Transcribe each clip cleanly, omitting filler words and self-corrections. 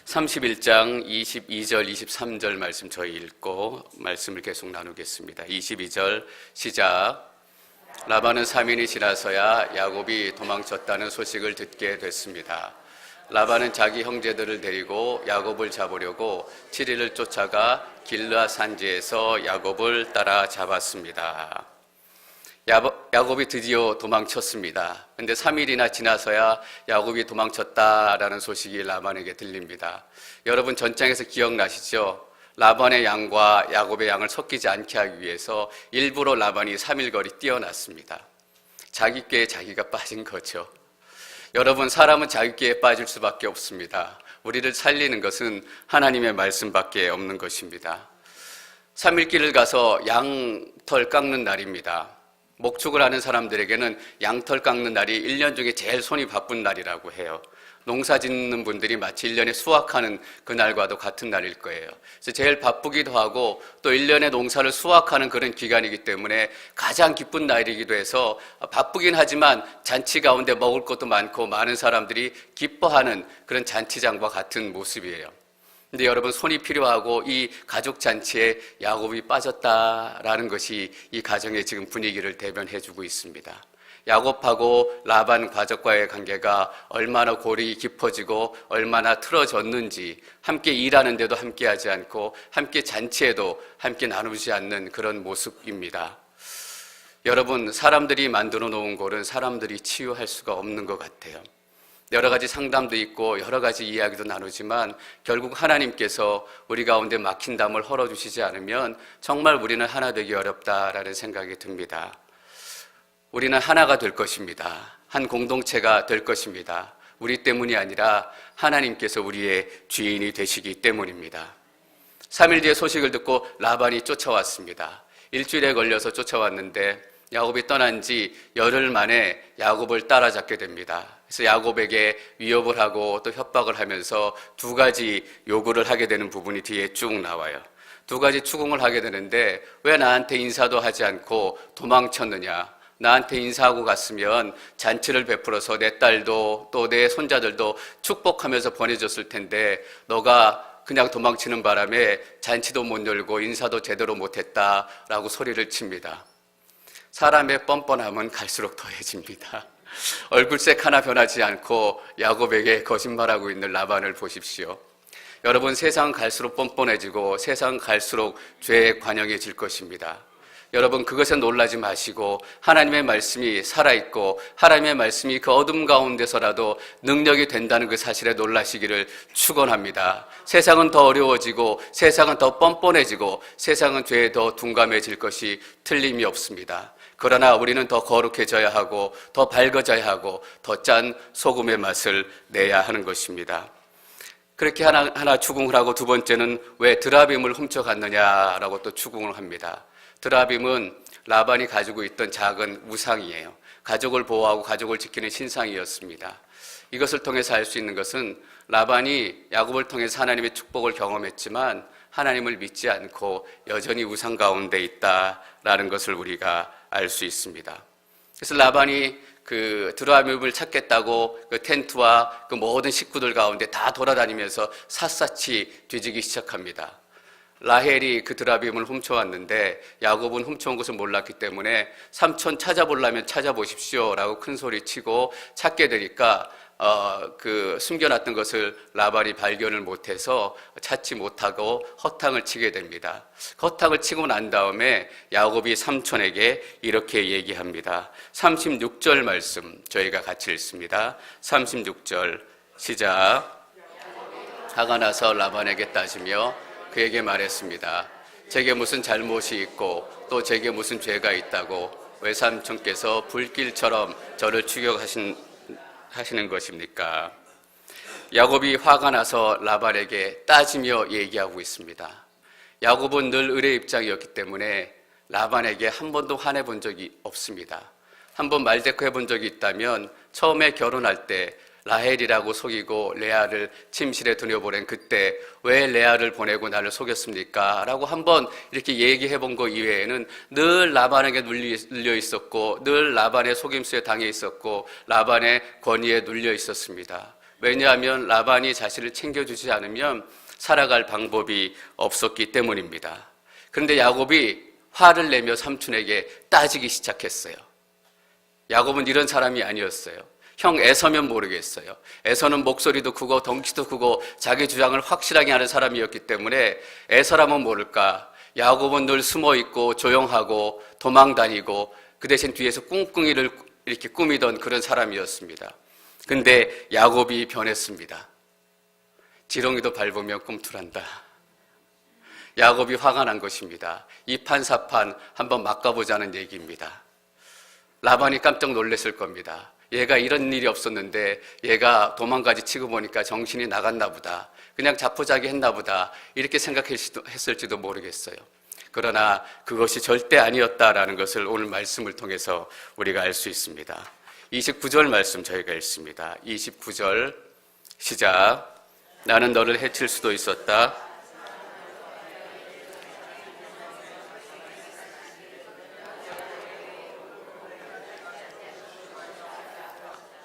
31장 22절, 23절 말씀 저희 읽고 말씀을 계속 나누겠습니다. 22절 시작. 라반은 3일이 지나서야 야곱이 도망쳤다는 소식을 듣게 됐습니다. 라반은 자기 형제들을 데리고 야곱을 잡으려고 7일을 쫓아가 길르앗 산지에서 야곱을 따라 잡았습니다. 야곱이 드디어 도망쳤습니다. 근데 3일이나 지나서야 야곱이 도망쳤다라는 소식이 라반에게 들립니다. 여러분 전장에서 기억나시죠? 라반의 양과 야곱의 양을 섞이지 않게 하기 위해서 일부러 라반이 3일 거리 뛰어났습니다. 자기 꾀에 자기가 빠진 거죠. 여러분, 사람은 자기 꾀에 빠질 수밖에 없습니다. 우리를 살리는 것은 하나님의 말씀밖에 없는 것입니다. 3일 길을 가서 양털 깎는 날입니다. 목축을 하는 사람들에게는 양털 깎는 날이 1년 중에 제일 손이 바쁜 날이라고 해요. 농사 짓는 분들이 마치 1년에 수확하는 그 날과도 같은 날일 거예요. 그래서 제일 바쁘기도 하고 또 1년에 농사를 수확하는 그런 기간이기 때문에 가장 기쁜 날이기도 해서 바쁘긴 하지만 잔치 가운데 먹을 것도 많고 많은 사람들이 기뻐하는 그런 잔치장과 같은 모습이에요. 근데 여러분, 손이 필요하고 이 가족 잔치에 야곱이 빠졌다라는 것이 이 가정의 지금 분위기를 대변해주고 있습니다. 야곱하고 라반 가족과의 관계가 얼마나 골이 깊어지고 얼마나 틀어졌는지, 함께 일하는데도 함께하지 않고 함께 잔치에도 함께 나누지 않는 그런 모습입니다. 여러분, 사람들이 만들어 놓은 골은 사람들이 치유할 수가 없는 것 같아요. 여러 가지 상담도 있고 여러 가지 이야기도 나누지만 결국 하나님께서 우리 가운데 막힌 담을 헐어주시지 않으면 정말 우리는 하나 되기 어렵다라는 생각이 듭니다. 우리는 하나가 될 것입니다. 한 공동체가 될 것입니다. 우리 때문이 아니라 하나님께서 우리의 주인이 되시기 때문입니다. 3일 뒤에 소식을 듣고 라반이 쫓아왔습니다. 일주일에 걸려서 쫓아왔는데 야곱이 떠난 지 열흘 만에 야곱을 따라잡게 됩니다. 그래서 야곱에게 위협을 하고 또 협박을 하면서 두 가지 요구를 하게 되는 부분이 뒤에 쭉 나와요. 두 가지 추궁을 하게 되는데, 왜 나한테 인사도 하지 않고 도망쳤느냐? 나한테 인사하고 갔으면 잔치를 베풀어서 내 딸도 또 내 손자들도 축복하면서 보내줬을 텐데 너가 그냥 도망치는 바람에 잔치도 못 열고 인사도 제대로 못했다라고 소리를 칩니다. 사람의 뻔뻔함은 갈수록 더해집니다. 얼굴색 하나 변하지 않고 야곱에게 거짓말하고 있는 라반을 보십시오. 여러분, 세상은 갈수록 뻔뻔해지고 세상은 갈수록 죄에 관영해질 것입니다. 여러분, 그것에 놀라지 마시고 하나님의 말씀이 살아있고 하나님의 말씀이 그 어둠 가운데서라도 능력이 된다는 그 사실에 놀라시기를 축원합니다. 세상은 더 어려워지고 세상은 더 뻔뻔해지고 세상은 죄에 더 둔감해질 것이 틀림이 없습니다. 그러나 우리는 더 거룩해져야 하고 더 밝아져야 하고 더 짠 소금의 맛을 내야 하는 것입니다. 그렇게 하나 추궁을 하고, 두 번째는 왜 드라빔을 훔쳐갔느냐라고 또 추궁을 합니다. 드라빔은 라반이 가지고 있던 작은 우상이에요. 가족을 보호하고 가족을 지키는 신상이었습니다. 이것을 통해서 알 수 있는 것은 라반이 야곱을 통해서 하나님의 축복을 경험했지만 하나님을 믿지 않고 여전히 우상 가운데 있다라는 것을 우리가 알 수 있습니다. 그래서 라반이 그 드라빔을 찾겠다고 그 텐트와 그 모든 식구들 가운데 다 돌아다니면서 샅샅이 뒤지기 시작합니다. 라헬이 그 드라빔을 훔쳐왔는데 야곱은 훔쳐온 것을 몰랐기 때문에 삼촌 찾아보려면 찾아보십시오 라고 큰 소리 치고 찾게 되니까 그 숨겨놨던 것을 라반이 발견을 못해서 찾지 못하고 허탕을 치게 됩니다. 허탕을 치고 난 다음에 야곱이 삼촌에게 이렇게 얘기합니다. 36절 말씀 저희가 같이 읽습니다. 36절 시작. 화가 나서 라반에게 따지며 그에게 말했습니다. 제게 무슨 잘못이 있고 또 제게 무슨 죄가 있다고 외삼촌께서 불길처럼 저를 추격하시는 것입니까? 야곱이 화가 나서 라반에게 따지며 얘기하고 있습니다. 야곱은 늘 을의 입장이었기 때문에 라반에게 한 번도 화내본 적이 없습니다. 한 번 말대꾸 해본 적이 있다면 처음에 결혼할 때 라헬이라고 속이고 레아를 침실에 들여보낸 그때 왜 레아를 보내고 나를 속였습니까? 라고 한번 이렇게 얘기해 본 거 이외에는 늘 라반에게 눌려 있었고 늘 라반의 속임수에 당해 있었고 라반의 권위에 눌려 있었습니다. 왜냐하면 라반이 자신을 챙겨주지 않으면 살아갈 방법이 없었기 때문입니다. 그런데 야곱이 화를 내며 삼촌에게 따지기 시작했어요. 야곱은 이런 사람이 아니었어요. 형 에서면 모르겠어요. 에서는 목소리도 크고 덩치도 크고 자기 주장을 확실하게 하는 사람이었기 때문에 에서라면 모를까. 야곱은 늘 숨어있고 조용하고 도망다니고 그 대신 뒤에서 꿍꿍이를 이렇게 꾸미던 그런 사람이었습니다. 근데 야곱이 변했습니다. 지렁이도 밟으면 꿈틀한다. 야곱이 화가 난 것입니다. 이판사판 한번 막가보자는 얘기입니다. 라반이 깜짝 놀랐을 겁니다. 얘가 이런 일이 없었는데 얘가 도망가지 치고 보니까 정신이 나갔나 보다. 그냥 자포자기 했나 보다. 이렇게 생각했을지도 모르겠어요. 그러나 그것이 절대 아니었다라는 것을 오늘 말씀을 통해서 우리가 알 수 있습니다. 29절 말씀 저희가 읽습니다. 29절 시작. 나는 너를 해칠 수도 있었다.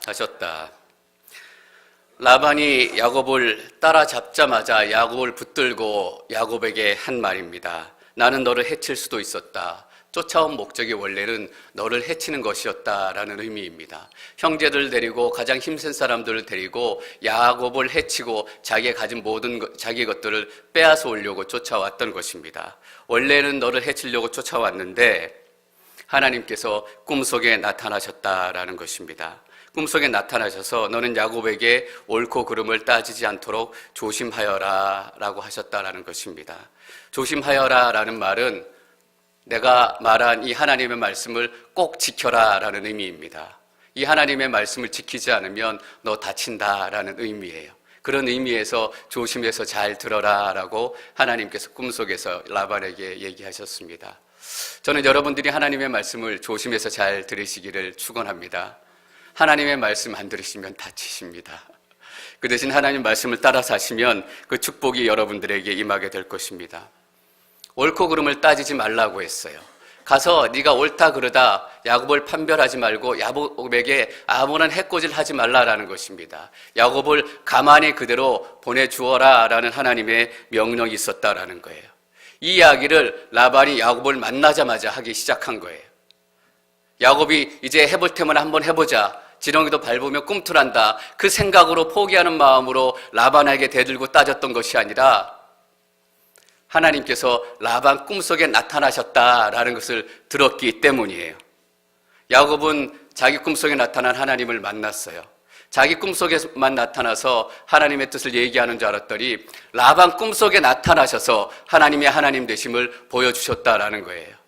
하셨다. 라반이 야곱을 따라잡자마자 야곱을 붙들고 야곱에게 한 말입니다. 나는 너를 해칠 수도 있었다. 쫓아온 목적이 원래는 너를 해치는 것이었다라는 의미입니다. 형제들 데리고 가장 힘센 사람들을 데리고 야곱을 해치고 자기가 가진 모든 자기 것들을 빼앗아 오려고 쫓아왔던 것입니다. 원래는 너를 해치려고 쫓아왔는데 하나님께서 꿈속에 나타나셨다라는 것입니다. 꿈속에 나타나셔서 너는 야곱에게 옳고 그름을 따지지 않도록 조심하여라 라고 하셨다라는 것입니다. 조심하여라 라는 말은 내가 말한 이 하나님의 말씀을 꼭 지켜라 라는 의미입니다. 이 하나님의 말씀을 지키지 않으면 너 다친다 라는 의미예요. 그런 의미에서 조심해서 잘 들어라 라고 하나님께서 꿈속에서 라반에게 얘기하셨습니다. 저는 여러분들이 하나님의 말씀을 조심해서 잘 들으시기를 축원합니다. 하나님의 말씀 안 들으시면 다치십니다. 그 대신 하나님 말씀을 따라서 하시면 그 축복이 여러분들에게 임하게 될 것입니다. 옳고 그름을 따지지 말라고 했어요. 가서 네가 옳다 그러다 야곱을 판별하지 말고 야곱에게 아무런 해코지를 하지 말라라는 것입니다. 야곱을 가만히 그대로 보내주어라 라는 하나님의 명령이 있었다라는 거예요. 이 이야기를 라반이 야곱을 만나자마자 하기 시작한 거예요. 야곱이 이제 해볼 테면 한번 해보자. 지렁이도 밟으면 꿈틀한다. 그 생각으로 포기하는 마음으로 라반에게 대들고 따졌던 것이 아니라 하나님께서 라반 꿈속에 나타나셨다라는 것을 들었기 때문이에요. 야곱은 자기 꿈속에 나타난 하나님을 만났어요. 자기 꿈속에만 나타나서 하나님의 뜻을 얘기하는 줄 알았더니 라반 꿈속에 나타나셔서 하나님의 하나님 되심을 보여주셨다라는 거예요.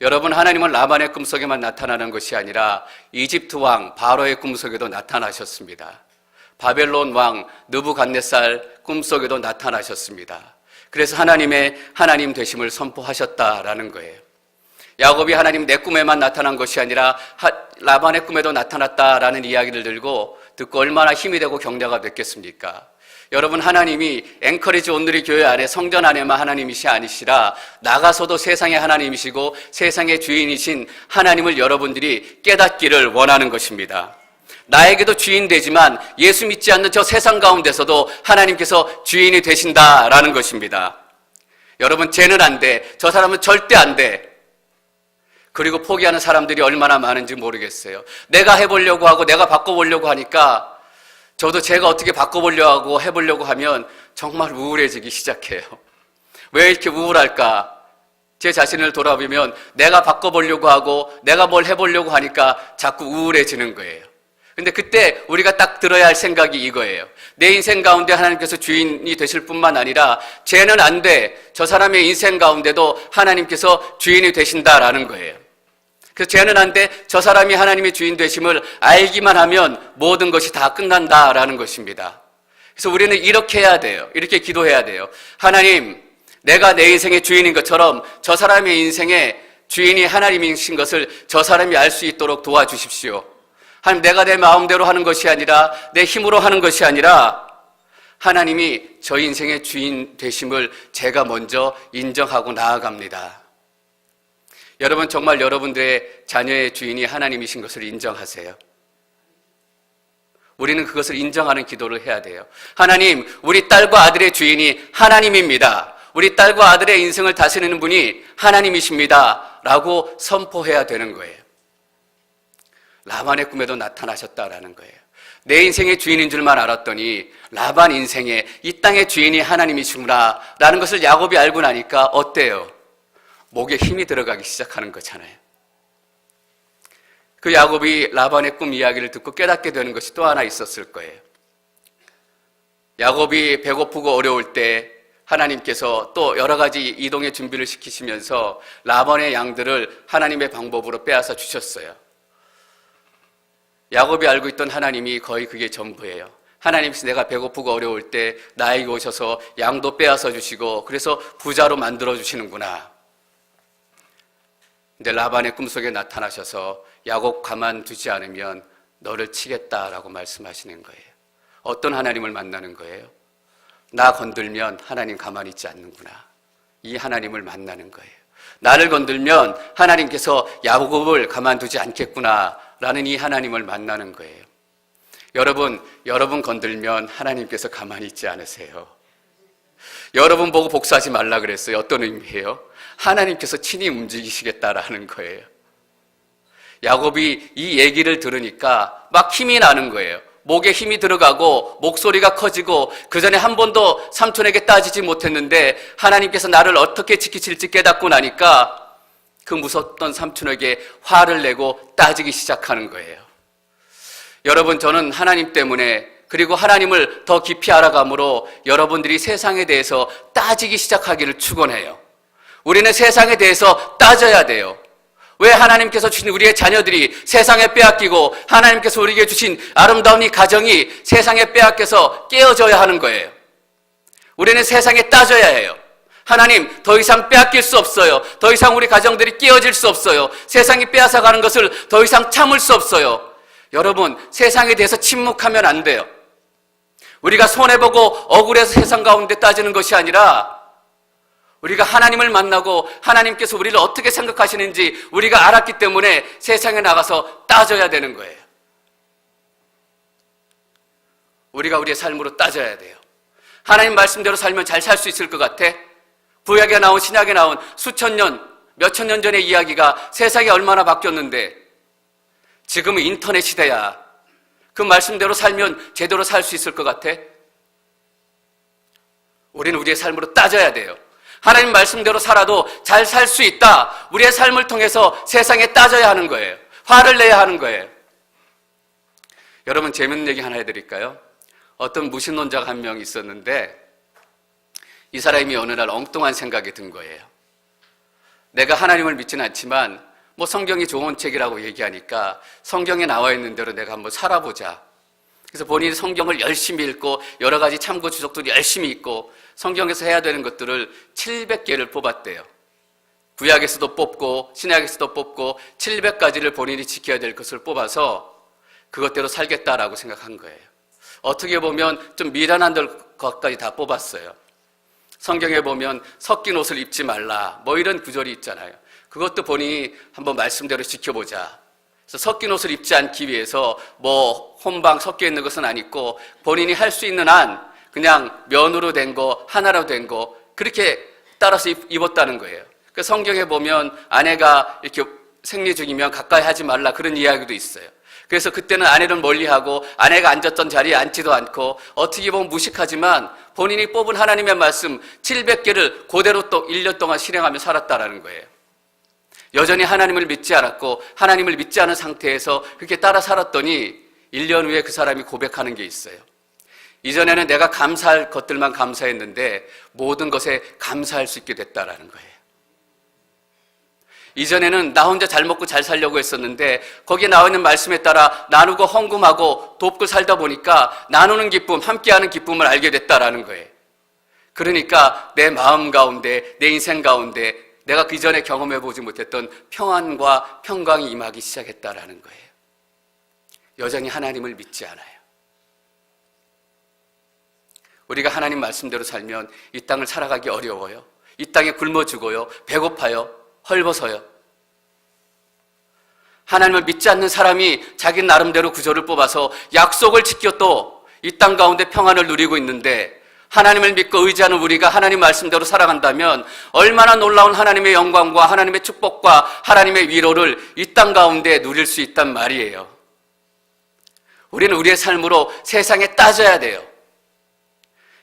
여러분, 하나님은 라반의 꿈속에만 나타나는 것이 아니라 이집트 왕 바로의 꿈속에도 나타나셨습니다. 바벨론 왕 느부갓네살 꿈속에도 나타나셨습니다. 그래서 하나님의 하나님 되심을 선포하셨다라는 거예요. 야곱이 하나님 내 꿈에만 나타난 것이 아니라 라반의 꿈에도 나타났다라는 이야기를 듣고 얼마나 힘이 되고 격려가 됐겠습니까? 여러분, 하나님이 앵커리지 온누리 교회 안에 성전 안에만 하나님이시 아니시라 나가서도 세상의 하나님이시고 세상의 주인이신 하나님을 여러분들이 깨닫기를 원하는 것입니다. 나에게도 주인 되지만 예수 믿지 않는 저 세상 가운데서도 하나님께서 주인이 되신다라는 것입니다. 여러분, 쟤는 안 돼. 저 사람은 절대 안 돼. 그리고 포기하는 사람들이 얼마나 많은지 모르겠어요. 내가 해보려고 하고 내가 바꿔보려고 하니까 저도 제가 어떻게 바꿔보려고 하고 해보려고 하면 정말 우울해지기 시작해요. 왜 이렇게 우울할까? 제 자신을 돌아보면 내가 바꿔보려고 하고 내가 뭘 해보려고 하니까 자꾸 우울해지는 거예요. 근데 그때 우리가 딱 들어야 할 생각이 이거예요. 내 인생 가운데 하나님께서 주인이 되실 뿐만 아니라 쟤는 안 돼. 저 사람의 인생 가운데도 하나님께서 주인이 되신다라는 거예요. 그래서 쟤는 안 돼. 저 사람이 하나님의 주인 되심을 알기만 하면 모든 것이 다 끝난다라는 것입니다. 그래서 우리는 이렇게 해야 돼요. 이렇게 기도해야 돼요. 하나님, 내가 내 인생의 주인인 것처럼 저 사람의 인생의 주인이 하나님이신 것을 저 사람이 알 수 있도록 도와주십시오. 하나님, 내가 내 마음대로 하는 것이 아니라 내 힘으로 하는 것이 아니라 하나님이 저 인생의 주인 되심을 제가 먼저 인정하고 나아갑니다. 여러분, 정말 여러분들의 자녀의 주인이 하나님이신 것을 인정하세요. 우리는 그것을 인정하는 기도를 해야 돼요. 하나님, 우리 딸과 아들의 주인이 하나님입니다. 우리 딸과 아들의 인생을 다스리는 분이 하나님이십니다. 라고 선포해야 되는 거예요. 라반의 꿈에도 나타나셨다라는 거예요. 내 인생의 주인인 줄만 알았더니 라반 인생의 이 땅의 주인이 하나님이시구나 라는 것을 야곱이 알고 나니까 어때요? 목에 힘이 들어가기 시작하는 거잖아요. 그 야곱이 라반의 꿈 이야기를 듣고 깨닫게 되는 것이 또 하나 있었을 거예요. 야곱이 배고프고 어려울 때 하나님께서 또 여러 가지 이동의 준비를 시키시면서 라반의 양들을 하나님의 방법으로 빼앗아 주셨어요. 야곱이 알고 있던 하나님이 거의 그게 전부예요. 하나님께서 내가 배고프고 어려울 때 나에게 오셔서 양도 빼앗아 주시고 그래서 부자로 만들어 주시는구나. 근데 라반의 꿈속에 나타나셔서 야곱 가만두지 않으면 너를 치겠다라고 말씀하시는 거예요. 어떤 하나님을 만나는 거예요? 나 건들면 하나님 가만히 있지 않는구나. 이 하나님을 만나는 거예요. 나를 건들면 하나님께서 야곱을 가만두지 않겠구나 라는 이 하나님을 만나는 거예요. 여러분 건들면 하나님께서 가만히 있지 않으세요. 여러분 보고 복수하지 말라 그랬어요. 어떤 의미예요? 하나님께서 친히 움직이시겠다라는 거예요. 야곱이 이 얘기를 들으니까 막 힘이 나는 거예요. 목에 힘이 들어가고 목소리가 커지고 그전에 한 번도 삼촌에게 따지지 못했는데 하나님께서 나를 어떻게 지키실지 깨닫고 나니까 그 무섭던 삼촌에게 화를 내고 따지기 시작하는 거예요. 여러분, 저는 하나님 때문에 그리고 하나님을 더 깊이 알아감으로 여러분들이 세상에 대해서 따지기 시작하기를 축원해요. 우리는 세상에 대해서 따져야 돼요. 왜 하나님께서 주신 우리의 자녀들이 세상에 빼앗기고 하나님께서 우리에게 주신 아름다운 이 가정이 세상에 빼앗겨서 깨어져야 하는 거예요. 우리는 세상에 따져야 해요. 하나님, 더 이상 빼앗길 수 없어요. 더 이상 우리 가정들이 깨어질 수 없어요. 세상이 빼앗아가는 것을 더 이상 참을 수 없어요. 여러분, 세상에 대해서 침묵하면 안 돼요. 우리가 손해보고 억울해서 세상 가운데 따지는 것이 아니라 우리가 하나님을 만나고 하나님께서 우리를 어떻게 생각하시는지 우리가 알았기 때문에 세상에 나가서 따져야 되는 거예요. 우리가 우리의 삶으로 따져야 돼요. 하나님 말씀대로 살면 잘 살 수 있을 것 같아? 구약에 나온 신약에 나온 수천 년, 몇천 년 전의 이야기가 세상이 얼마나 바뀌었는데 지금은 인터넷 시대야. 그 말씀대로 살면 제대로 살 수 있을 것 같아? 우리는 우리의 삶으로 따져야 돼요. 하나님 말씀대로 살아도 잘 살 수 있다. 우리의 삶을 통해서 세상에 따져야 하는 거예요. 화를 내야 하는 거예요. 여러분, 재밌는 얘기 하나 해드릴까요? 어떤 무신론자가 한 명 있었는데 이 사람이 어느 날 엉뚱한 생각이 든 거예요. 내가 하나님을 믿지는 않지만 성경이 좋은 책이라고 얘기하니까 성경에 나와 있는 대로 내가 한번 살아보자. 그래서 본인이 성경을 열심히 읽고 여러 가지 참고 주석들을 열심히 읽고 성경에서 해야 되는 것들을 700개를 뽑았대요. 구약에서도 뽑고 신약에서도 뽑고 700가지를 본인이 지켜야 될 것을 뽑아서 그것대로 살겠다라고 생각한 거예요. 어떻게 보면 좀 미련한 것까지 다 뽑았어요. 성경에 보면 섞인 옷을 입지 말라 이런 구절이 있잖아요. 그것도 본인이 한번 말씀대로 지켜보자. 그래서 섞인 옷을 입지 않기 위해서 혼방 섞여 있는 것은 안 입고 본인이 할 수 있는 한 그냥 면으로 된 거, 하나로 된 거 그렇게 따라서 입었다는 거예요. 그 성경에 보면 아내가 이렇게 생리 중이면 가까이 하지 말라 그런 이야기도 있어요. 그래서 그때는 아내를 멀리하고 아내가 앉았던 자리에 앉지도 않고 어떻게 보면 무식하지만 본인이 뽑은 하나님의 말씀 700개를 그대로 또 1년 동안 실행하며 살았다라는 거예요. 여전히 하나님을 믿지 않았고 하나님을 믿지 않은 상태에서 그렇게 따라 살았더니 1년 후에 그 사람이 고백하는 게 있어요. 이전에는 내가 감사할 것들만 감사했는데 모든 것에 감사할 수 있게 됐다라는 거예요. 이전에는 나 혼자 잘 먹고 잘 살려고 했었는데 거기에 나와 있는 말씀에 따라 나누고 헌금하고 돕고 살다 보니까 나누는 기쁨, 함께하는 기쁨을 알게 됐다라는 거예요. 그러니까 내 마음 가운데, 내 인생 가운데 내가 그 이전에 경험해보지 못했던 평안과 평강이 임하기 시작했다라는 거예요. 여전히 하나님을 믿지 않아요. 우리가 하나님 말씀대로 살면 이 땅을 살아가기 어려워요. 이 땅에 굶어 죽어요. 배고파요. 헐벗어요. 하나님을 믿지 않는 사람이 자기 나름대로 구조를 뽑아서 약속을 지켜 또 이 땅 가운데 평안을 누리고 있는데, 하나님을 믿고 의지하는 우리가 하나님 말씀대로 살아간다면 얼마나 놀라운 하나님의 영광과 하나님의 축복과 하나님의 위로를 이 땅 가운데 누릴 수 있단 말이에요. 우리는 우리의 삶으로 세상에 따져야 돼요.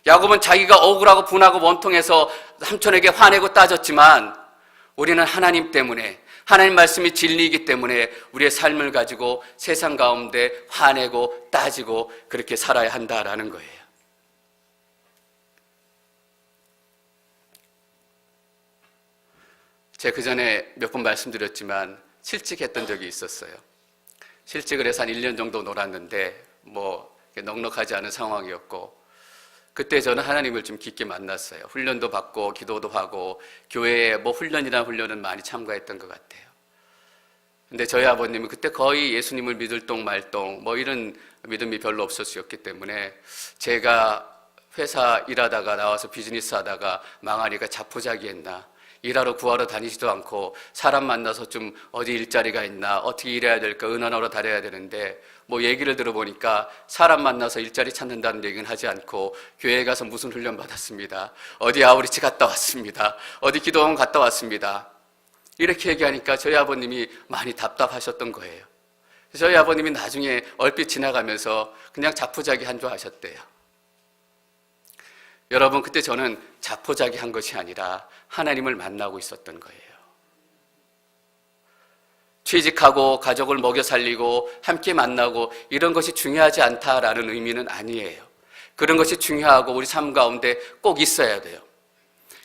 야곱은 자기가 억울하고 분하고 원통해서 삼촌에게 화내고 따졌지만, 우리는 하나님 때문에, 하나님 말씀이 진리이기 때문에 우리의 삶을 가지고 세상 가운데 화내고 따지고 그렇게 살아야 한다라는 거예요. 제가 그전에 몇 번 말씀드렸지만 실직했던 적이 있었어요. 실직을 해서 한 1년 정도 놀았는데 넉넉하지 않은 상황이었고, 그때 저는 하나님을 좀 깊게 만났어요. 훈련도 받고 기도도 하고 교회에 훈련이나 훈련은 많이 참가했던 것 같아요. 근데 저희 아버님은 그때 거의 예수님을 믿을 똥 말 똥 이런 믿음이 별로 없었기 때문에 제가 회사 일하다가 나와서 비즈니스 하다가 망하니까 자포자기했나, 일하러 구하러 다니지도 않고 사람 만나서 좀 어디 일자리가 있나, 어떻게 일해야 될까 은연하러 다녀야 되는데, 얘기를 들어보니까 사람 만나서 일자리 찾는다는 얘기는 하지 않고 교회에 가서 무슨 훈련 받았습니다, 어디 아우리치 갔다 왔습니다, 어디 기도원 갔다 왔습니다, 이렇게 얘기하니까 저희 아버님이 많이 답답하셨던 거예요. 저희 아버님이 나중에 얼핏 지나가면서 그냥 자포자기 한 줄 아셨대요. 여러분, 그때 저는 자포자기 한 것이 아니라 하나님을 만나고 있었던 거예요. 취직하고 가족을 먹여 살리고 함께 만나고 이런 것이 중요하지 않다라는 의미는 아니에요. 그런 것이 중요하고 우리 삶 가운데 꼭 있어야 돼요.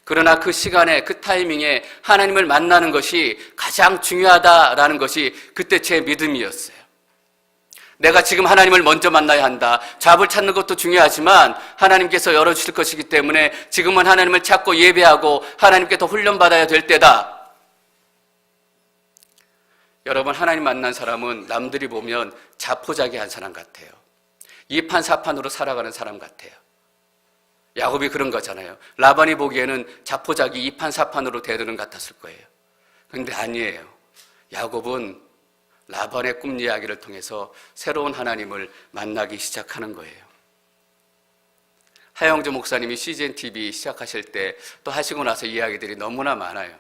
그러나 그 시간에, 그 타이밍에 하나님을 만나는 것이 가장 중요하다라는 것이 그때 제 믿음이었어요. 내가 지금 하나님을 먼저 만나야 한다. 답을 찾는 것도 중요하지만 하나님께서 열어주실 것이기 때문에 지금은 하나님을 찾고 예배하고 하나님께 더 훈련받아야 될 때다. 여러분, 하나님 만난 사람은 남들이 보면 자포자기한 사람 같아요. 이판사판으로 살아가는 사람 같아요. 야곱이 그런 거잖아요. 라반이 보기에는 자포자기 이판사판으로 대드는 같았을 거예요. 그런데 아니에요. 야곱은 라반의 꿈 이야기를 통해서 새로운 하나님을 만나기 시작하는 거예요. 하영조 목사님이 CGN TV 시작하실 때 또 하시고 나서 이야기들이 너무나 많아요.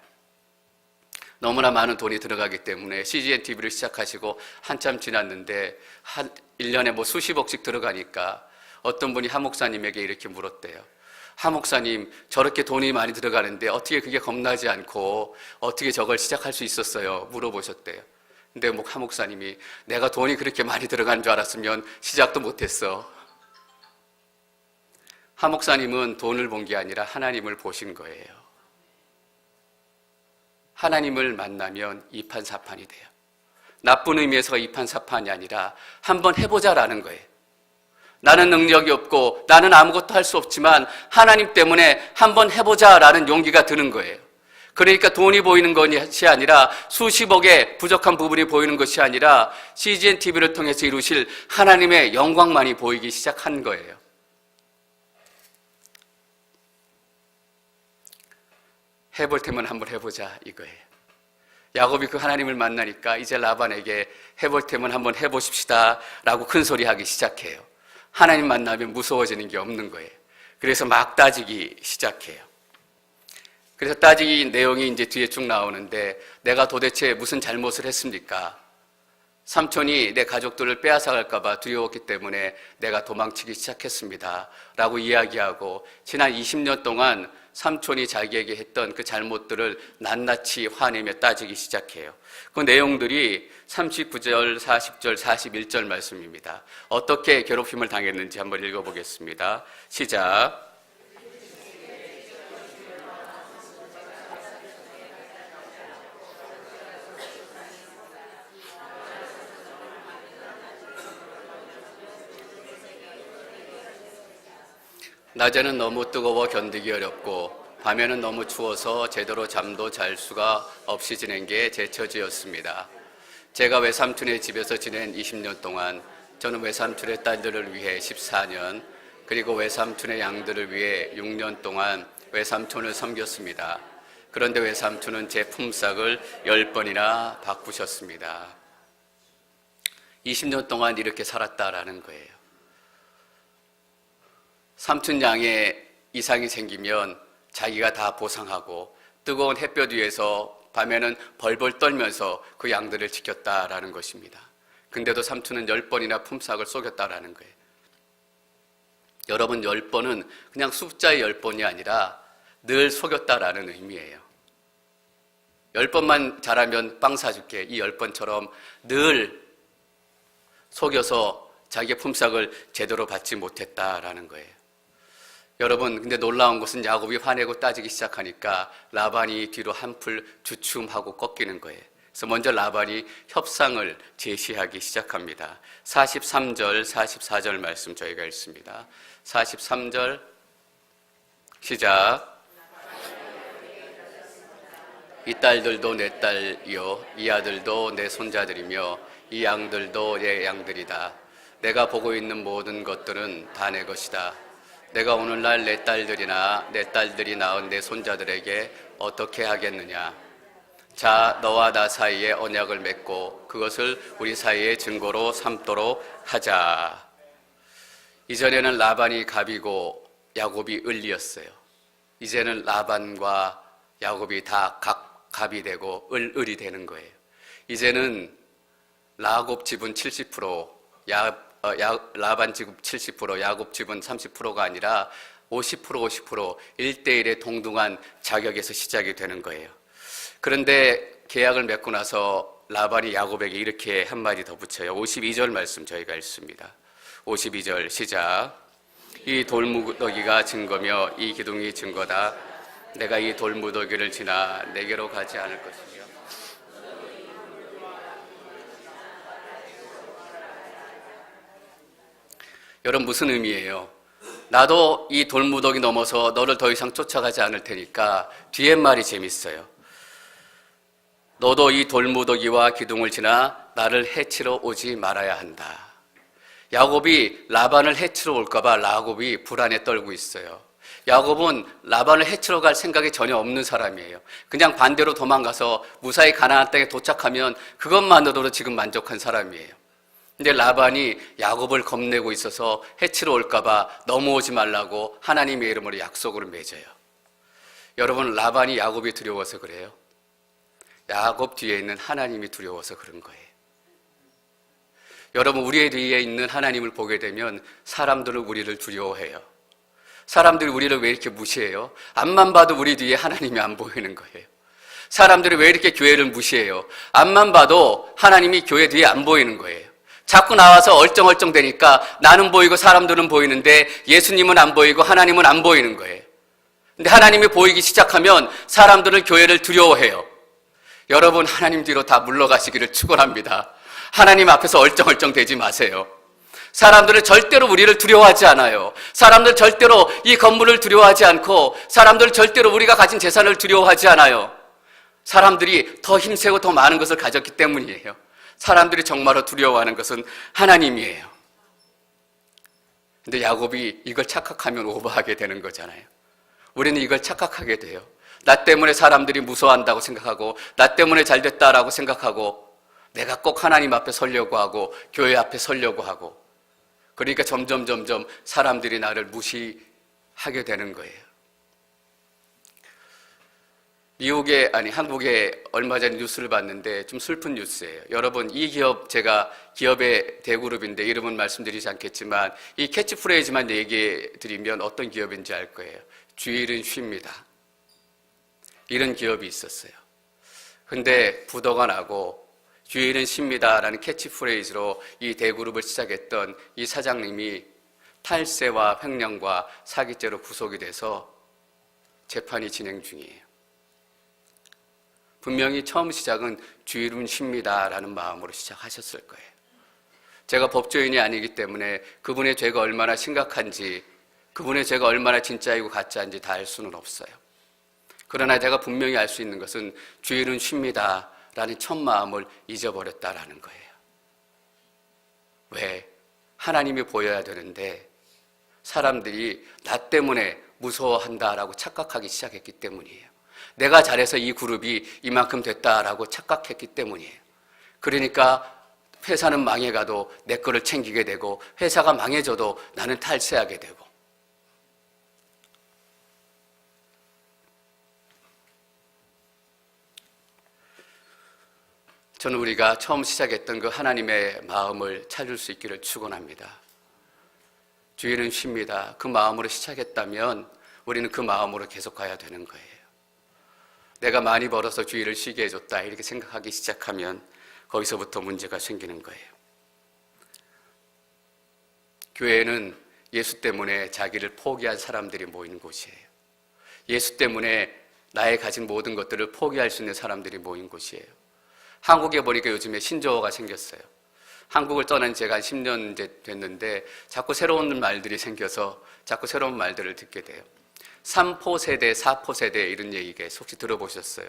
너무나 많은 돈이 들어가기 때문에 CGN TV를 시작하시고 한참 지났는데 한 1년에 수십억씩 들어가니까 어떤 분이 하 목사님에게 이렇게 물었대요. 하 목사님, 저렇게 돈이 많이 들어가는데 어떻게 그게 겁나지 않고 어떻게 저걸 시작할 수 있었어요? 물어보셨대요. 근데 하 목사님이, 내가 돈이 그렇게 많이 들어간 줄 알았으면 시작도 못했어. 하 목사님은 돈을 본 게 아니라 하나님을 보신 거예요. 하나님을 만나면 이판사판이 돼요. 나쁜 의미에서 이판사판이 아니라 한번 해보자라는 거예요. 나는 능력이 없고 나는 아무것도 할 수 없지만 하나님 때문에 한번 해보자라는 용기가 드는 거예요. 그러니까 돈이 보이는 것이 아니라 수십억의 부족한 부분이 보이는 것이 아니라 CGN TV를 통해서 이루실 하나님의 영광만이 보이기 시작한 거예요. 해볼 테면 한번 해보자 이거예요. 야곱이 그 하나님을 만나니까 이제 라반에게 해볼 테면 한번 해보십시다 라고 큰 소리 하기 시작해요. 하나님 만나면 무서워지는 게 없는 거예요. 그래서 막 따지기 시작해요. 그래서 따지기 내용이 이제 뒤에 쭉 나오는데, 내가 도대체 무슨 잘못을 했습니까? 삼촌이 내 가족들을 빼앗아갈까봐 두려웠기 때문에 내가 도망치기 시작했습니다 라고 이야기하고, 지난 20년 동안 삼촌이 자기에게 했던 그 잘못들을 낱낱이 화내며 따지기 시작해요. 그 내용들이 39절, 40절, 41절 말씀입니다. 어떻게 괴롭힘을 당했는지 한번 읽어보겠습니다. 시작. 낮에는 너무 뜨거워 견디기 어렵고 밤에는 너무 추워서 제대로 잠도 잘 수가 없이 지낸 게 제 처지였습니다. 제가 외삼촌의 집에서 지낸 20년 동안 저는 외삼촌의 딸들을 위해 14년, 그리고 외삼촌의 양들을 위해 6년 동안 외삼촌을 섬겼습니다. 그런데 외삼촌은 제 품삯을 10번이나 바꾸셨습니다. 20년 동안 이렇게 살았다라는 거예요. 삼촌 양에 이상이 생기면 자기가 다 보상하고 뜨거운 햇볕 위에서 밤에는 벌벌 떨면서 그 양들을 지켰다라는 것입니다. 근데도 삼촌은 10번이나 품삯을 속였다라는 거예요. 여러분, 10번은 그냥 숫자의 10번이 아니라 늘 속였다라는 의미예요. 10번만 잘하면 빵 사줄게. 이 10번처럼 늘 속여서 자기의 품삯을 제대로 받지 못했다라는 거예요. 여러분, 근데 놀라운 것은 야곱이 화내고 따지기 시작하니까 라반이 뒤로 한풀 주춤하고 꺾이는 거예요. 그래서 먼저 라반이 협상을 제시하기 시작합니다. 43절, 44절 말씀 저희가 읽습니다. 43절 시작. 이 딸들도 내 딸이요, 이 아들도 내 손자들이며 이 양들도 내 양들이다. 내가 보고 있는 모든 것들은 다 내 것이다. 내가 오늘날 내 딸들이나 내 딸들이 낳은 내 손자들에게 어떻게 하겠느냐. 자, 너와 나 사이에 언약을 맺고 그것을 우리 사이의 증거로 삼도록 하자. 이전에는 라반이 갑이고 야곱이 을이었어요. 이제는 라반과 야곱이 다 각 갑이 되고 을이 되는 거예요. 이제는 라곱 지분 70%, 라반 지분 70%, 야곱 지분 30%가 아니라 50%, 50% 1대1의 동등한 자격에서 시작이 되는 거예요. 그런데 계약을 맺고 나서 라반이 야곱에게 이렇게 한마디 더 붙여요. 52절 말씀 저희가 읽습니다. 52절 시작. 이 돌무더기가 증거며 이 기둥이 증거다. 내가 이 돌무더기를 지나 내게로 가지 않을 것이며. 여러분, 무슨 의미예요? 나도 이 돌무더기 넘어서 너를 더 이상 쫓아가지 않을 테니까 뒤에 말이 재밌어요. 너도 이 돌무더기와 기둥을 지나 나를 해치러 오지 말아야 한다. 야곱이 라반을 해치러 올까봐 야곱이 불안에 떨고 있어요. 야곱은 라반을 해치러 갈 생각이 전혀 없는 사람이에요. 그냥 반대로 도망가서 무사히 가나안 땅에 도착하면 그것만으로도 지금 만족한 사람이에요. 근데 라반이 야곱을 겁내고 있어서 해치러 올까봐 넘어오지 말라고 하나님의 이름으로 약속을 맺어요. 여러분, 라반이 야곱이 두려워서 그래요? 야곱 뒤에 있는 하나님이 두려워서 그런 거예요. 여러분, 우리 뒤에 있는 하나님을 보게 되면 사람들은 우리를 두려워해요. 사람들이 우리를 왜 이렇게 무시해요? 앞만 봐도 우리 뒤에 하나님이 안 보이는 거예요. 사람들이 왜 이렇게 교회를 무시해요? 앞만 봐도 하나님이 교회 뒤에 안 보이는 거예요. 자꾸 나와서 얼쩡얼쩡 되니까 나는 보이고 사람들은 보이는데 예수님은 안 보이고 하나님은 안 보이는 거예요. 근데 하나님이 보이기 시작하면 사람들은 교회를 두려워해요. 여러분, 하나님 뒤로 다 물러가시기를 축원합니다. 하나님 앞에서 얼쩡얼쩡 되지 마세요. 사람들은 절대로 우리를 두려워하지 않아요. 사람들 절대로 이 건물을 두려워하지 않고 사람들 절대로 우리가 가진 재산을 두려워하지 않아요. 사람들이 더 힘세고 더 많은 것을 가졌기 때문이에요. 사람들이 정말로 두려워하는 것은 하나님이에요. 근데 야곱이 이걸 착각하면 오버하게 되는 거잖아요. 우리는 이걸 착각하게 돼요. 나 때문에 사람들이 무서워한다고 생각하고 나 때문에 잘됐다라고 생각하고 내가 꼭 하나님 앞에 서려고 하고 교회 앞에 서려고 하고 그러니까 점점 사람들이 나를 무시하게 되는 거예요. 한국에 얼마 전에 뉴스를 봤는데 좀 슬픈 뉴스예요. 여러분, 이 기업, 제가 기업의 대그룹인데 이름은 말씀드리지 않겠지만 이 캐치프레이즈만 얘기해 드리면 어떤 기업인지 알 거예요. 주일은 쉽니다. 이런 기업이 있었어요. 근데 부도가 나고 주일은 쉽니다라는 캐치프레이즈로 이 대그룹을 시작했던 이 사장님이 탈세와 횡령과 사기죄로 구속이 돼서 재판이 진행 중이에요. 분명히 처음 시작은 주일은 쉽니다라는 마음으로 시작하셨을 거예요. 제가 법조인이 아니기 때문에 그분의 죄가 얼마나 심각한지, 그분의 죄가 얼마나 진짜이고 가짜인지 다 알 수는 없어요. 그러나 제가 분명히 알 수 있는 것은 주일은 쉽니다 라는 첫 마음을 잊어버렸다라는 거예요. 왜? 하나님이 보여야 되는데 사람들이 나 때문에 무서워한다라고 착각하기 시작했기 때문이에요. 내가 잘해서 이 그룹이 이만큼 됐다라고 착각했기 때문이에요. 그러니까 회사는 망해가도 내 거를 챙기게 되고 회사가 망해져도 나는 탈세하게 되고 저는 우리가 처음 시작했던 그 하나님의 마음을 찾을 수 있기를 축원합니다. 주일은 쉽니다. 그 마음으로 시작했다면 우리는 그 마음으로 계속 가야 되는 거예요. 내가 많이 벌어서 주일을 쉬게 해줬다 이렇게 생각하기 시작하면 거기서부터 문제가 생기는 거예요. 교회는 예수 때문에 자기를 포기한 사람들이 모이는 곳이에요. 예수 때문에 나의 가진 모든 것들을 포기할 수 있는 사람들이 모인 곳이에요. 한국에 보니까 요즘에 신조어가 생겼어요. 한국을 떠난 지가 한 10년 이제 됐는데 자꾸 새로운 말들이 생겨서 자꾸 새로운 말들을 듣게 돼요. 3포 세대, 4포 세대 이런 얘기가 혹시 들어보셨어요?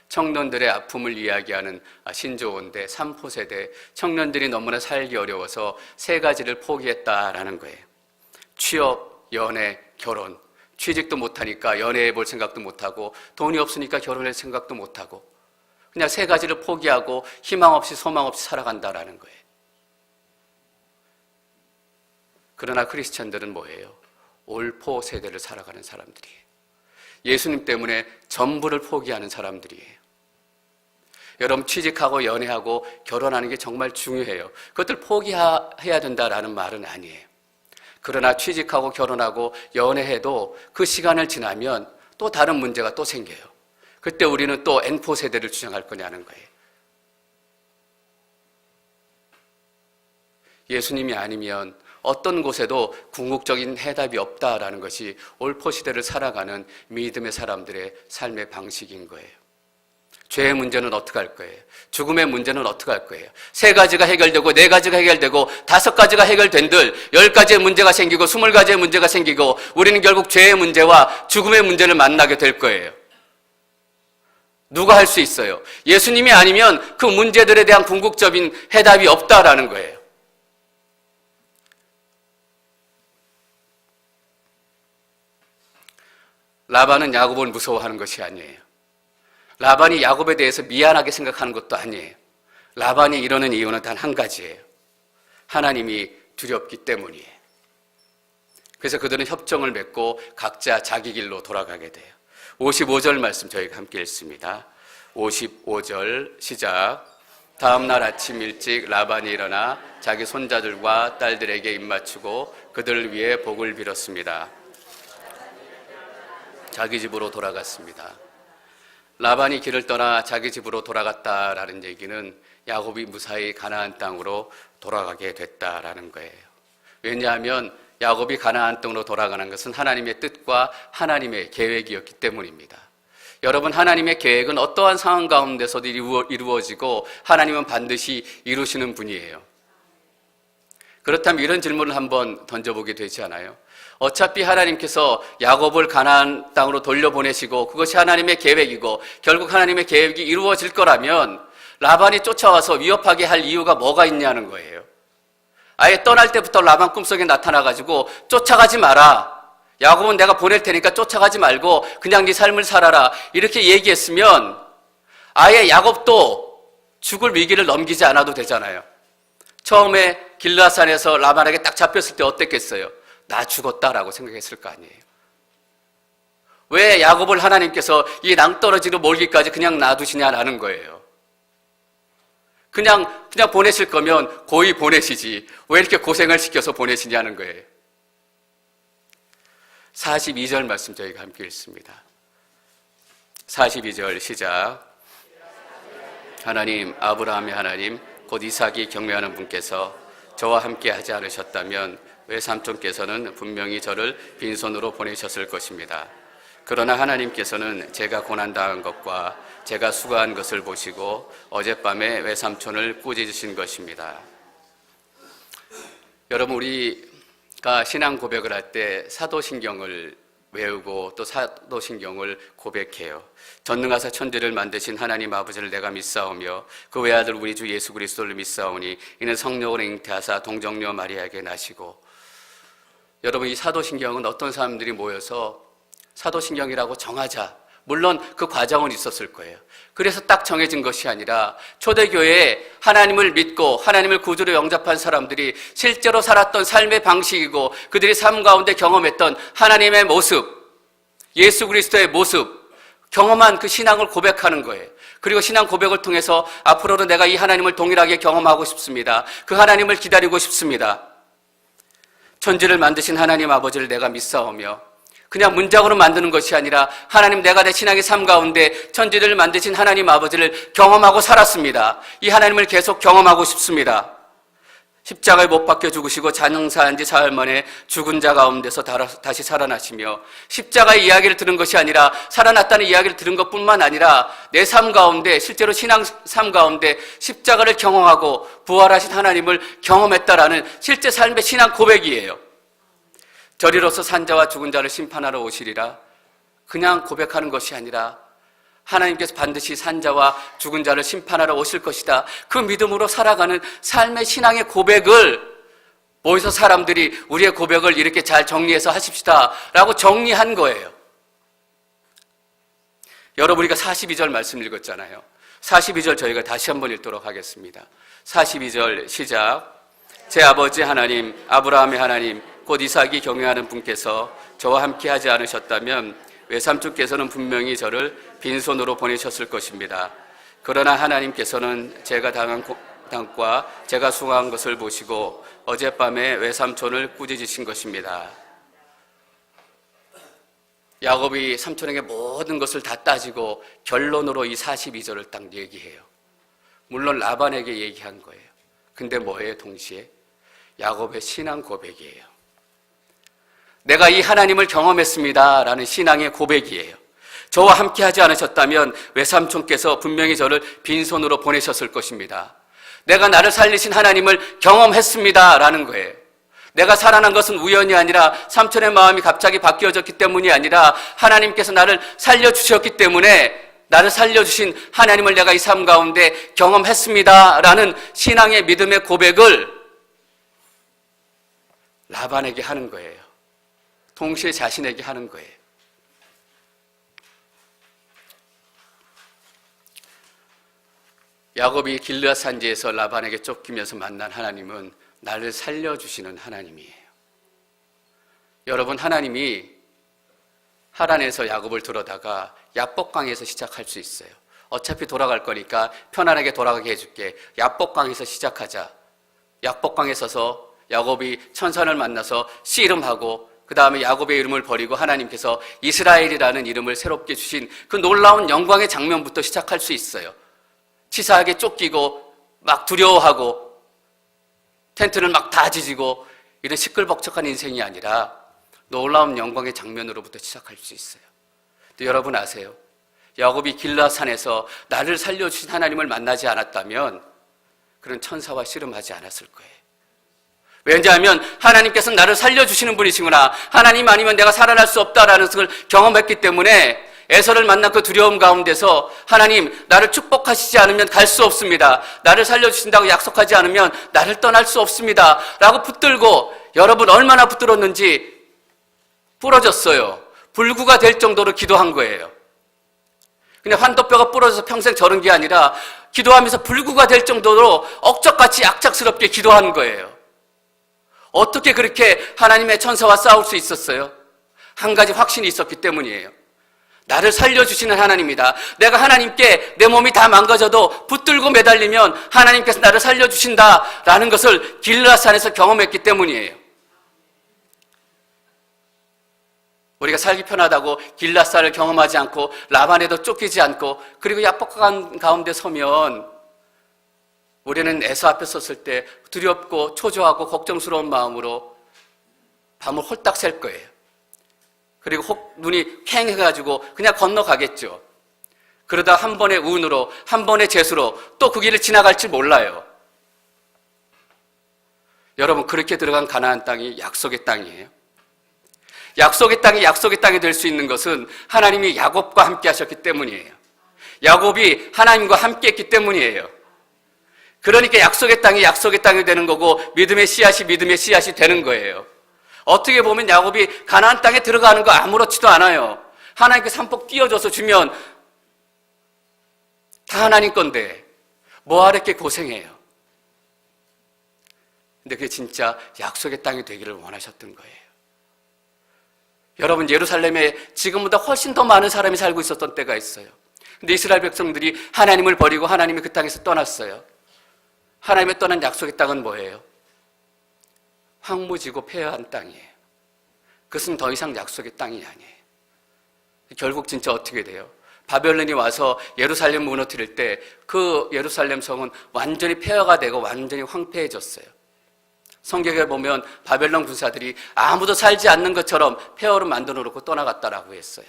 청년들의 아픔을 이야기하는 신조어인데 3포 세대, 청년들이 너무나 살기 어려워서 세 가지를 포기했다라는 거예요. 취업, 연애, 결혼. 취직도 못하니까 연애해 볼 생각도 못하고 돈이 없으니까 결혼할 생각도 못하고 그냥 세 가지를 포기하고 희망 없이 소망 없이 살아간다라는 거예요. 그러나 크리스찬들은 뭐예요? 올포 세대를 살아가는 사람들이에요. 예수님 때문에 전부를 포기하는 사람들이에요. 여러분 취직하고 연애하고 결혼하는 게 정말 중요해요. 그것들 포기해야 된다라는 말은 아니에요. 그러나 취직하고 결혼하고 연애해도 그 시간을 지나면 또 다른 문제가 또 생겨요. 그때 우리는 또 N포 세대를 주장할 거냐는 거예요. 예수님이 아니면 어떤 곳에도 궁극적인 해답이 없다라는 것이 올포 시대를 살아가는 믿음의 사람들의 삶의 방식인 거예요. 죄의 문제는 어떻게 할 거예요? 죽음의 문제는 어떻게 할 거예요? 세 가지가 해결되고 네 가지가 해결되고 5가지가 해결된들 10가지의 문제가 생기고 20가지의 문제가 생기고 우리는 결국 죄의 문제와 죽음의 문제를 만나게 될 거예요. 누가 할 수 있어요? 예수님이 아니면 그 문제들에 대한 궁극적인 해답이 없다라는 거예요. 라반은 야곱을 무서워하는 것이 아니에요. 라반이 야곱에 대해서 미안하게 생각하는 것도 아니에요. 라반이 이러는 이유는 단 한 가지예요. 하나님이 두렵기 때문이에요. 그래서 그들은 협정을 맺고 각자 자기 길로 돌아가게 돼요. 55절 말씀 저희가 함께 읽습니다. 55절 시작. 다음 날 아침 일찍 라반이 일어나 자기 손자들과 딸들에게 입맞추고 그들을 위해 복을 빌었습니다. 자기 집으로 돌아갔습니다. 라반이 길을 떠나 자기 집으로 돌아갔다라는 얘기는 야곱이 무사히 가나안 땅으로 돌아가게 됐다라는 거예요. 왜냐하면 야곱이 가나안 땅으로 돌아가는 것은 하나님의 뜻과 하나님의 계획이었기 때문입니다. 여러분, 하나님의 계획은 어떠한 상황 가운데서도 이루어지고 하나님은 반드시 이루시는 분이에요. 그렇다면 이런 질문을 한번 던져보게 되지 않아요? 어차피 하나님께서 야곱을 가나안 땅으로 돌려보내시고 그것이 하나님의 계획이고 결국 하나님의 계획이 이루어질 거라면 라반이 쫓아와서 위협하게 할 이유가 뭐가 있냐는 거예요. 아예 떠날 때부터 라반 꿈속에 나타나가지고 쫓아가지 마라. 야곱은 내가 보낼 테니까 쫓아가지 말고 그냥 네 삶을 살아라. 이렇게 얘기했으면 아예 야곱도 죽을 위기를 넘기지 않아도 되잖아요. 처음에 길라산에서 라반에게 딱 잡혔을 때 어땠겠어요? 나 죽었다라고 생각했을 거 아니에요. 왜 야곱을 하나님께서 이 낭떠러지로 몰기까지 그냥 놔두시냐라는 거예요. 그냥 보내실 거면 고이 보내시지 왜 이렇게 고생을 시켜서 보내시냐는 거예요. 42절 말씀 저희가 함께 읽습니다. 42절 시작. 하나님, 아브라함의 하나님 곧 이삭이 경외하는 분께서 저와 함께 하지 않으셨다면 외삼촌께서는 분명히 저를 빈손으로 보내셨을 것입니다. 그러나 하나님께서는 제가 고난당한 것과 제가 수고한 것을 보시고 어젯밤에 외삼촌을 꾸짖으신 것입니다. 여러분, 우리가 신앙 고백을 할 때 사도신경을 외우고 또 사도신경을 고백해요. 전능하사 천지를 만드신 하나님 아버지를 내가 믿사오며 그 외아들 우리 주 예수 그리스도를 믿사오니 이는 성령으로 잉태하사 동정녀 마리아에게 나시고. 여러분, 이 사도신경은 어떤 사람들이 모여서 사도신경이라고 정하자, 물론 그 과정은 있었을 거예요. 그래서 딱 정해진 것이 아니라 초대교회에 하나님을 믿고 하나님을 구주로 영접한 사람들이 실제로 살았던 삶의 방식이고 그들이 삶 가운데 경험했던 하나님의 모습, 예수 그리스도의 모습, 경험한 그 신앙을 고백하는 거예요. 그리고 신앙 고백을 통해서 앞으로는 내가 이 하나님을 동일하게 경험하고 싶습니다. 그 하나님을 기다리고 싶습니다. 천지를 만드신 하나님 아버지를 내가 믿사오며 그냥 문장으로 만드는 것이 아니라 하나님 내가 내 신앙의 삶 가운데 천지를 만드신 하나님 아버지를 경험하고 살았습니다. 이 하나님을 계속 경험하고 싶습니다. 십자가에 못 박혀 죽으시고 장사한 지 사흘 만에 죽은 자 가운데서 다시 살아나시며 십자가의 이야기를 들은 것이 아니라 살아났다는 이야기를 들은 것뿐만 아니라 내 삶 가운데 실제로 신앙 삶 가운데 십자가를 경험하고 부활하신 하나님을 경험했다라는 실제 삶의 신앙 고백이에요. 저리로서 산자와 죽은 자를 심판하러 오시리라. 그냥 고백하는 것이 아니라 하나님께서 반드시 산자와 죽은 자를 심판하러 오실 것이다. 그 믿음으로 살아가는 삶의 신앙의 고백을 모여서 사람들이 우리의 고백을 이렇게 잘 정리해서 하십시다 라고 정리한 거예요. 여러분 우리가 42절 말씀 읽었잖아요. 42절 저희가 다시 한번 읽도록 하겠습니다. 42절 시작. 제 아버지 하나님 아브라함의 하나님 곧 이삭이 경외하는 분께서 저와 함께 하지 않으셨다면 외삼촌께서는 분명히 저를 빈손으로 보내셨을 것입니다. 그러나 하나님께서는 제가 당한 고난과 제가 수고한 것을 보시고 어젯밤에 외삼촌을 꾸짖으신 것입니다. 야곱이 삼촌에게 모든 것을 다 따지고 결론으로 이 42절을 딱 얘기해요. 물론 라반에게 얘기한 거예요. 근데 뭐예요 동시에? 야곱의 신앙 고백이에요. 내가 이 하나님을 경험했습니다 라는 신앙의 고백이에요. 저와 함께 하지 않으셨다면 외삼촌께서 분명히 저를 빈손으로 보내셨을 것입니다. 내가 나를 살리신 하나님을 경험했습니다 라는 거예요. 내가 살아난 것은 우연이 아니라 삼촌의 마음이 갑자기 바뀌어졌기 때문이 아니라 하나님께서 나를 살려주셨기 때문에 나를 살려주신 하나님을 내가 이 삶 가운데 경험했습니다 라는 신앙의 믿음의 고백을 라반에게 하는 거예요. 동시에 자신에게 하는 거예요. 야곱이 길르앗 산지에서 라반에게 쫓기면서 만난 하나님은 나를 살려주시는 하나님이에요. 여러분 하나님이 하란에서 야곱을 들어다가 야복강에서 시작할 수 있어요. 어차피 돌아갈 거니까 편안하게 돌아가게 해줄게. 야복강에서 시작하자. 야복강에 서서 야곱이 천사를 만나서 씨름하고 그 다음에 야곱의 이름을 버리고 하나님께서 이스라엘이라는 이름을 새롭게 주신 그 놀라운 영광의 장면부터 시작할 수 있어요. 치사하게 쫓기고 막 두려워하고 텐트를 막 다 지지고 이런 시끌벅적한 인생이 아니라 놀라운 영광의 장면으로부터 시작할 수 있어요. 또 여러분 아세요? 야곱이 길라산에서 나를 살려주신 하나님을 만나지 않았다면 그런 천사와 씨름하지 않았을 거예요. 왜냐하면 하나님께서는 나를 살려주시는 분이시구나. 하나님 아니면 내가 살아날 수 없다라는 것을 경험했기 때문에 에서를 만난 그 두려움 가운데서 하나님 나를 축복하시지 않으면 갈 수 없습니다. 나를 살려주신다고 약속하지 않으면 나를 떠날 수 없습니다. 라고 붙들고 여러분 얼마나 붙들었는지 부러졌어요. 불구가 될 정도로 기도한 거예요. 그냥 환도뼈가 부러져서 평생 저런 게 아니라 기도하면서 불구가 될 정도로 억적같이 악착스럽게 기도한 거예요. 어떻게 그렇게 하나님의 천사와 싸울 수 있었어요? 한 가지 확신이 있었기 때문이에요. 나를 살려주시는 하나님이다. 내가 하나님께 내 몸이 다 망가져도 붙들고 매달리면 하나님께서 나를 살려주신다라는 것을 길르앗산에서 경험했기 때문이에요. 우리가 살기 편하다고 길르앗산을 경험하지 않고 라반에도 쫓기지 않고 그리고 야복강 가운데 서면 우리는 에서 앞에 섰을 때 두렵고 초조하고 걱정스러운 마음으로 밤을 홀딱 샐 거예요. 그리고 눈이 캥해가지고 그냥 건너가겠죠. 그러다 한 번의 운으로 한 번의 재수로 또 그 길을 지나갈지 몰라요. 여러분 그렇게 들어간 가나안 땅이 약속의 땅이에요. 약속의 땅이 될 수 있는 것은 하나님이 야곱과 함께 하셨기 때문이에요. 야곱이 하나님과 함께 했기 때문이에요. 그러니까 약속의 땅이 되는 거고 믿음의 씨앗이 되는 거예요. 어떻게 보면 야곱이 가나안 땅에 들어가는 거 아무렇지도 않아요. 하나님께 산폭 띄워줘서 주면 다 하나님 건데 뭐하러 이렇게 고생해요? 근데 그게 진짜 약속의 땅이 되기를 원하셨던 거예요. 여러분, 예루살렘에 지금보다 훨씬 더 많은 사람이 살고 있었던 때가 있어요. 근데 이스라엘 백성들이 하나님을 버리고 하나님이 그 땅에서 떠났어요. 하나님의 떠난 약속의 땅은 뭐예요? 황무지고 폐허한 땅이에요. 그것은 더 이상 약속의 땅이 아니에요. 결국 진짜 어떻게 돼요? 바벨론이 와서 예루살렘 무너뜨릴 때 그 예루살렘 성은 완전히 폐허가 되고 완전히 황폐해졌어요. 성경에 보면 바벨론 군사들이 아무도 살지 않는 것처럼 폐허를 만들어 놓고 떠나갔다라고 했어요.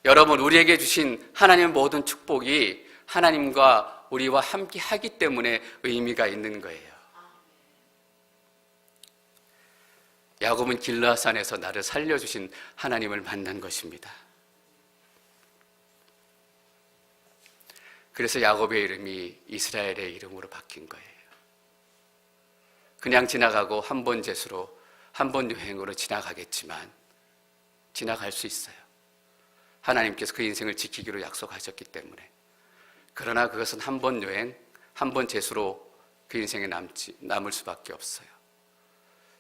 여러분, 우리에게 주신 하나님의 모든 축복이 하나님과 우리와 함께 하기 때문에 의미가 있는 거예요. 야곱은 길르앗산에서 나를 살려주신 하나님을 만난 것입니다. 그래서 야곱의 이름이 이스라엘의 이름으로 바뀐 거예요. 그냥 지나가고 한 번 재수로 한 번 여행으로 지나가겠지만 지나갈 수 있어요. 하나님께서 그 인생을 지키기로 약속하셨기 때문에. 그러나 그것은 한 번 여행, 한 번 재수로 그 인생에 남을 수밖에 없어요.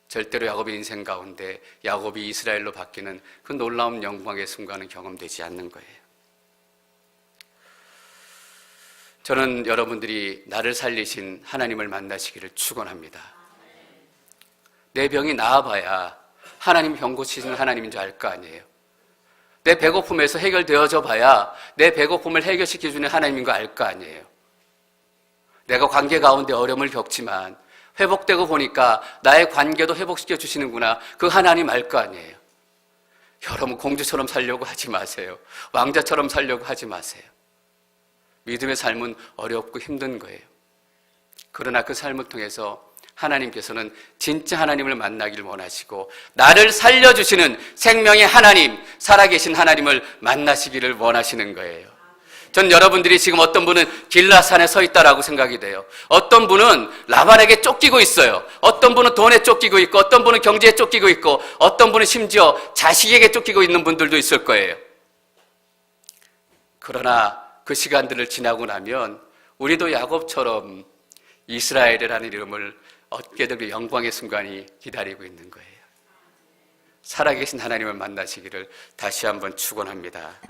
절대로 야곱의 인생 가운데 야곱이 이스라엘로 바뀌는 그 놀라운 영광의 순간은 경험되지 않는 거예요. 저는 여러분들이 나를 살리신 하나님을 만나시기를 축원합니다. 내 병이 나아봐야 하나님 병 고치시는 하나님인 줄 알 거 아니에요. 내 배고픔에서 해결되어져 봐야 내 배고픔을 해결시켜주는 하나님인 거 알 거 아니에요. 내가 관계 가운데 어려움을 겪지만 회복되고 보니까 나의 관계도 회복시켜 주시는구나, 그 하나님 알 거 아니에요. 여러분, 공주처럼 살려고 하지 마세요. 왕자처럼 살려고 하지 마세요. 믿음의 삶은 어렵고 힘든 거예요. 그러나 그 삶을 통해서 하나님께서는 진짜 하나님을 만나기를 원하시고 나를 살려주시는 생명의 하나님, 살아계신 하나님을 만나시기를 원하시는 거예요. 전 여러분들이 지금 어떤 분은 길르앗산에 서 있다라고 생각이 돼요. 어떤 분은 라반에게 쫓기고 있어요. 어떤 분은 돈에 쫓기고 있고, 어떤 분은 경제에 쫓기고 있고, 어떤 분은 심지어 자식에게 쫓기고 있는 분들도 있을 거예요. 그러나 그 시간들을 지나고 나면 우리도 야곱처럼 이스라엘이라는 이름을 얻게 될 영광의 순간이 기다리고 있는 거예요. 살아계신 하나님을 만나시기를 다시 한번 축원합니다.